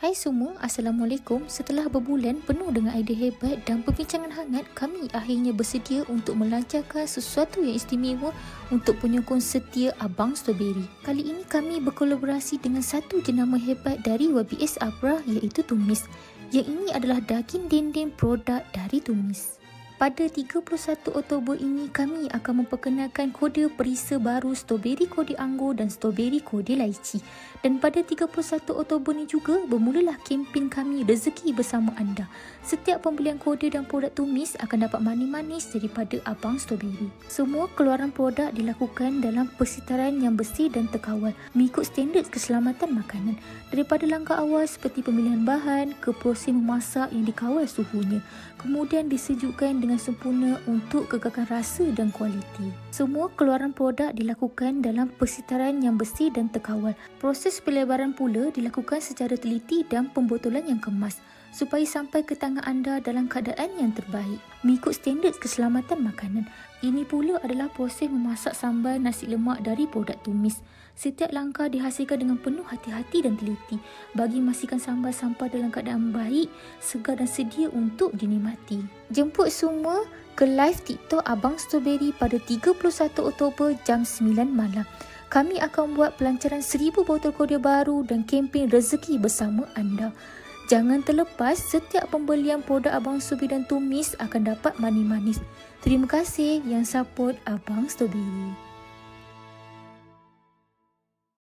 Hai semua, Assalamualaikum. Setelah berbulan penuh dengan idea hebat dan perbincangan hangat, kami akhirnya bersedia untuk melancarkan sesuatu yang istimewa untuk penyokong setia Abang Strawberry. Kali ini kami berkolaborasi dengan satu jenama hebat dari YBS Abra, iaitu Tumis. Yang ini adalah daging dendeng produk dari Tumis. Pada 31 Oktober ini, kami akan memperkenalkan kode perisa baru Strawberry Kode Anggur dan Strawberry Kode Laici. Dan pada 31 Oktober ini juga, bermulalah kempen kami Rezeki Bersama Anda. Setiap pembelian kode dan produk Tumis akan dapat manis-manis daripada Abang Strawberry. Semua keluaran produk dilakukan dalam persitaran yang bersih dan terkawal, mengikut standard keselamatan makanan. Daripada langkah awal seperti pemilihan bahan ke proses memasak yang dikawal suhunya, kemudian disejukkan dengan sempurna untuk kekalkan rasa dan kualiti. Semua keluaran produk dilakukan dalam persitaran yang bersih dan terkawal. Proses pelebaran pula dilakukan secara teliti dan pembotolan yang kemas supaya sampai ke tangan anda dalam keadaan yang terbaik, mengikut standard keselamatan makanan. Ini pula adalah proses memasak sambal nasi lemak dari produk Tumis. Setiap langkah dihasilkan dengan penuh hati-hati dan teliti bagi memastikan sambal sampai dalam keadaan baik, segar dan sedia untuk dinikmati. Jemput semua ke live TikTok Abang Strawberry pada 31 Oktober jam 9 malam. Kami akan buat pelancaran 1000 botol kode baru dan kempen Rezeki Bersama Anda. Jangan terlepas, setiap pembelian produk Abang Strawberry dan Tumis akan dapat manis-manis. Terima kasih yang support Abang Strawberry.